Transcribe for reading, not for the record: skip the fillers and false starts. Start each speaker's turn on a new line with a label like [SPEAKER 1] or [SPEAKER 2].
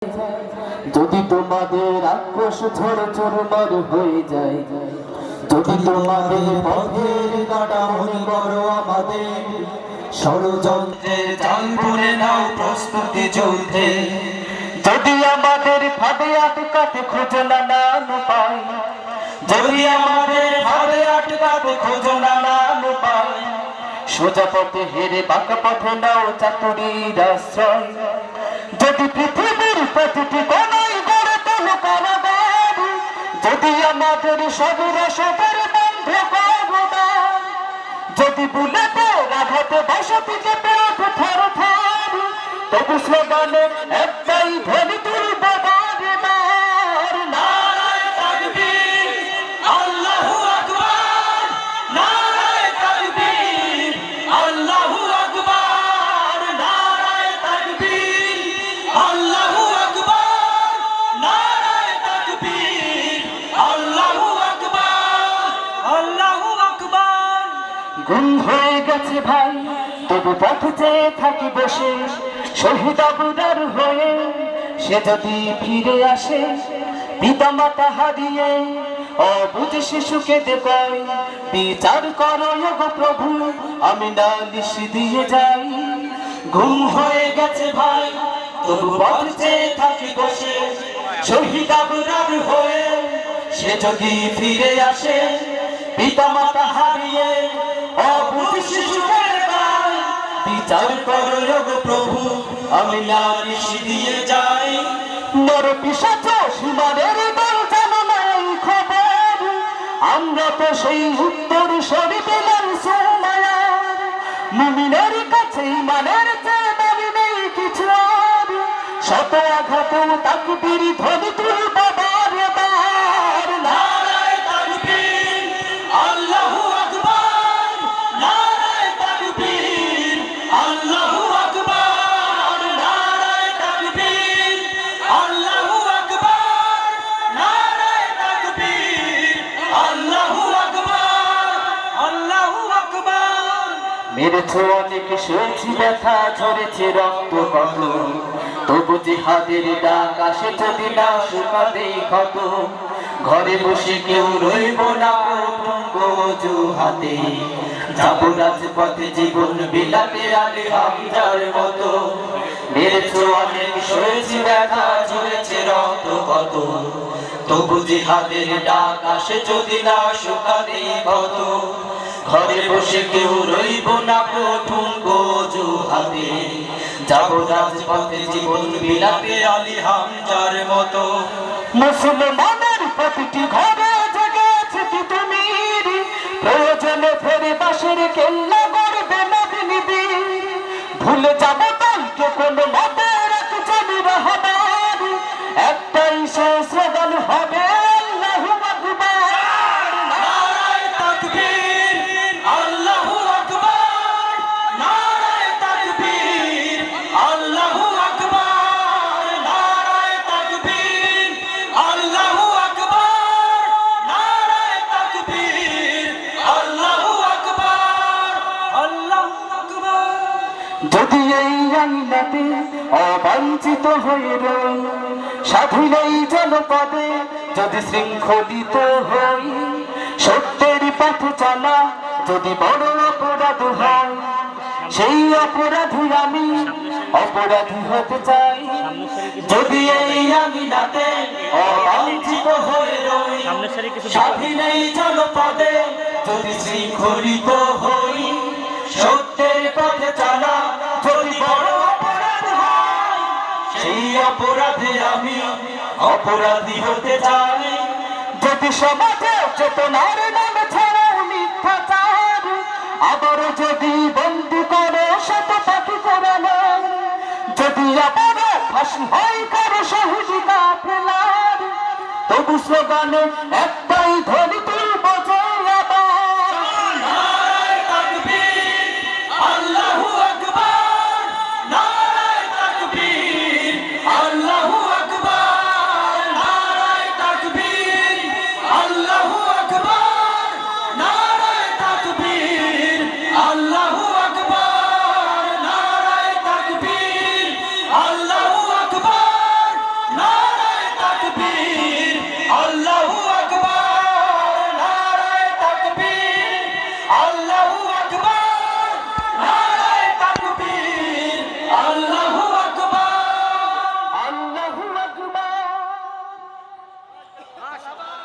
[SPEAKER 1] যদি তোমাদের আক্রোশ ঝড় চুরমার হয়ে যায়, যদি তোমাদের পথের কাটা মনে করো আমাদের ষড়যন্ত্রের জাল বুনে নাও প্রস্তুতি যুদ্ধে। যদি আমাদের ফাঁদে আটকাতে খোঁজো নানান উপায়, যদি আমাদের ফাঁদে আটকাতে খোঁজো নানান উপায়, সোজা পথে হেরে বাঁকা পথে নাও চাতুরীর আশ্রয়। যদি পৃথিবীর প্রতিটি কোণায় গড়ে তোলো কারাগার, যদি আমাদের সবের সবের বন্ধ করো না, যদি বুলেটের আঘাতে বসতি চেপে ওঠে থর থর, তবু স্লোগানে একটাই ধ্বনি তুলব বারবার, নারায়ে তাকবীর, আল্লাহু আকবার, নারায়ে তাকবীর, আল্লাহু আকবার, নারায়ে তাকবীর, আল্লাহু আকবার, নারায়ে তাকবীর, আল্লাহু আকবার, আল্লাহু আকবার। গুম হয়ে গেছে ভাই, তবু পথ চেয়ে থাকি বসে, শহীদ আবুদার হয়ে সে যদি ফিরে আসে, পিতা মাতা হারিয়ে অবুঝ শিশুকে দেখায়, বিচার করো গো প্রভু, আমি নালিশ দিয়ে যাই। ঘুম হয়ে গেছে ভাই, তবু পথ চেয়ে থাকি বসে, শহীদ আবুদার হয়ে সে যদি ফিরে আসে, পিতা মাতা হারিয়ে অবুঝ শিশুকে দেখায়, বিচার করো গো প্রভু, আমি নালিশ দিয়ে যাই। নর পিশাচ সীমানের দল জানো না এই খবর, আমরা তো সেই উত্তর শরীফ মানসুমায়ার, মুমিনের কাছে ইমানের চেয়ে দাবি নেই কিছু আর, শত আঘাত তাকবীর ধ্বনি তুলব বারবার, নারায়ে তাকবীর, আল্লাহু আকবার, নারায়ে তাকবীর, আল্লাহু আকবার, নারায়ে তাকবীর, আল্লাহু আকবার, নারায়ে তাকবীর, আল্লাহু আকবার, আল্লাহু আকবার। মেরেছো অনেক সয়েছি ব্যথা, ঝরেছে রক্ত কত, তবু জিহাদের ডাক আসে যদি না শুকাতে ক্ষত। ঘরে বসে কেউ রইব না অজুহাতে, যাবো রাজপথে জীবন বিলাতে আলী হামজার মতো। মেরেছো অনেক সয়েছি ব্যথা, ঝরেছে রক্ত কত, তবু জিহাদের ডাক আসে যদি না শুকাতে ক্ষত। ঘরে বসে কেউ রইব না অজুহাতে, যাবো রাজপথে জীবন বিলাতে আলী হামজার মতো। মুসলমানের প্রতিটি ঘরে জেগেছে তিতুমির, প্রয়োজনে ফেরে বাঁশের কেল্লা গড়বে নবীর। ভুলে যাবো দলকে কোনো মতে রাত চলি রহমান, একটাই শেষ স্লোগান হবে আল্লাহু আকবার, নারায়ে তাকবীর, আল্লাহু আকবার, নারায়ে তাকবীর, আল্লাহু আকবার, নারায়ে তাকবীর, আল্লাহু আকবার, নারায়ে তাকবীর, আল্লাহু আকবার, আল্লাহু আকবার। যদি এই আইনাতে অবাঞ্ছিত হয়ে রই, স্বাধীন এই জনপদে যদি শৃঙ্খলিত হই, সত্যের পথে চলা যদি বড় অপরাধ হয়, সেই অপরাধী আমি অপরাধী হতে চাই। যদি এই আমিনাতে অবাঞ্ছিত হয়ে রই, স্বাধীন এই জনপদে যদি শৃঙ্খলিত হই, সত্যের পথে চলা যদি বড় অপরাধ হয়, সেই অপরাধে আমি অপরাধী হতে চাই। যদি সমাজে চেতনার নামে ছাড়াও মিথ্যাচার, আবার যদি বন্দী করো শত পাখি কোরানো, যদি আবার ফাঁসি হয় কারো শহীদ কাফেলার, তবু স্লোগানে একটাই ধ্বনি